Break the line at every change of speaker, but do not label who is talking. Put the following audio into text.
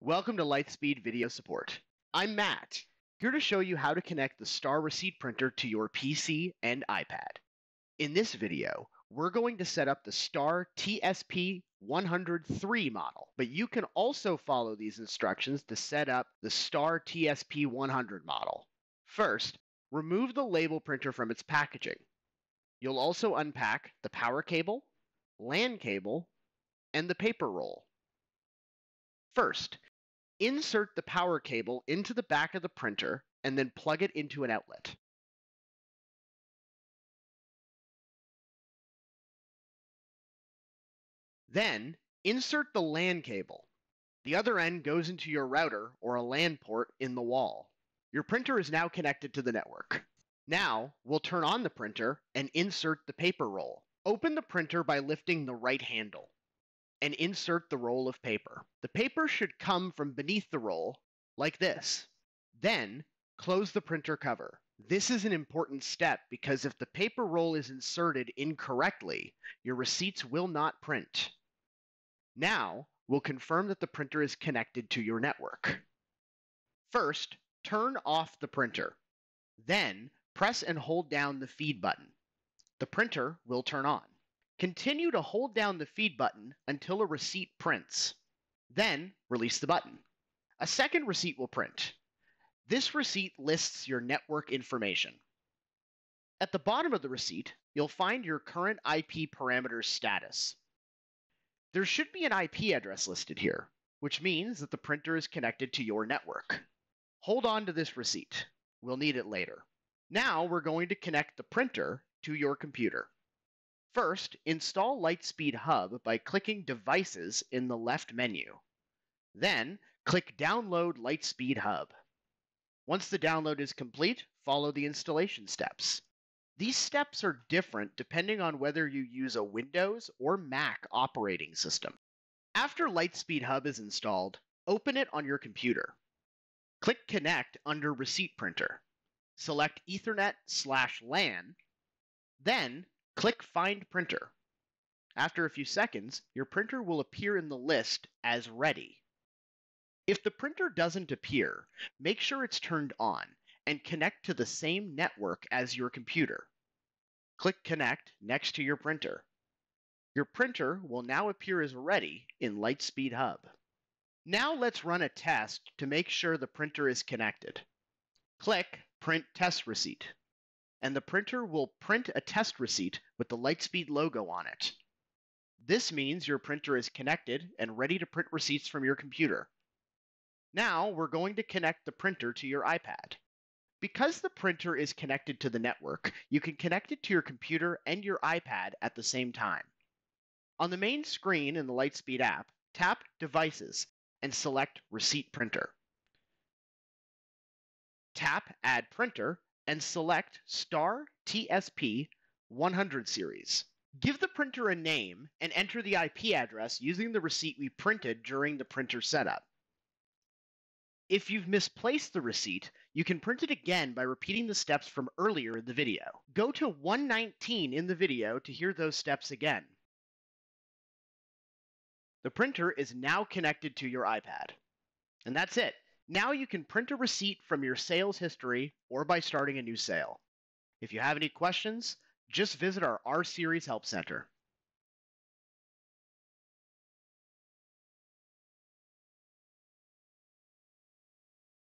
Welcome to Lightspeed Video Support. I'm Matt, here to show you how to connect the Star receipt printer to your PC and iPad. In this video, we're going to set up the Star TSP100 model, but you can also follow these instructions to set up the Star TSP100 model. First, remove the label printer from its packaging. You'll also unpack the power cable, LAN cable, and the paper roll. First, insert the power cable into the back of the printer and then plug it into an outlet. Then, insert the LAN cable. The other end goes into your router or a LAN port in the wall. Your printer is now connected to the network. Now, we'll turn on the printer and insert the paper roll. Open the printer by lifting the right handle and insert the roll of paper. The paper should come from beneath the roll, like this. Then, close the printer cover. This is an important step because if the paper roll is inserted incorrectly, your receipts will not print. Now, we'll confirm that the printer is connected to your network. First, turn off the printer. Then, press and hold down the feed button. The printer will turn on. Continue to hold down the feed button until a receipt prints. Then, release the button. A second receipt will print. This receipt lists your network information. At the bottom of the receipt, you'll find your current IP parameters status. There should be an IP address listed here, which means that the printer is connected to your network. Hold on to this receipt. We'll need it later. Now we're going to connect the printer to your computer. First, install Lightspeed Hub by clicking Devices in the left menu. Then, click Download Lightspeed Hub. Once the download is complete, follow the installation steps. These steps are different depending on whether you use a Windows or Mac operating system. After Lightspeed Hub is installed, open it on your computer. Click Connect under Receipt Printer. Select Ethernet/LAN, then click Find Printer. After a few seconds, your printer will appear in the list as ready. If the printer doesn't appear, make sure it's turned on and connect to the same network as your computer. Click Connect next to your printer. Your printer will now appear as ready in Lightspeed Hub. Now let's run a test to make sure the printer is connected. Click Print Test Receipt, and the printer will print a test receipt with the Lightspeed logo on it. This means your printer is connected and ready to print receipts from your computer. Now we're going to connect the printer to your iPad. Because the printer is connected to the network, you can connect it to your computer and your iPad at the same time. On the main screen in the Lightspeed app, tap Devices and select Receipt Printer. Tap Add Printer and select Star TSP100 series. Give the printer a name and enter the IP address using the receipt we printed during the printer setup. If you've misplaced the receipt, you can print it again by repeating the steps from earlier in the video. Go to 119 in the video to hear those steps again. The printer is now connected to your iPad. And that's it. Now you can print a receipt from your sales history or by starting a new sale. If you have any questions, just visit our R-Series Help Center.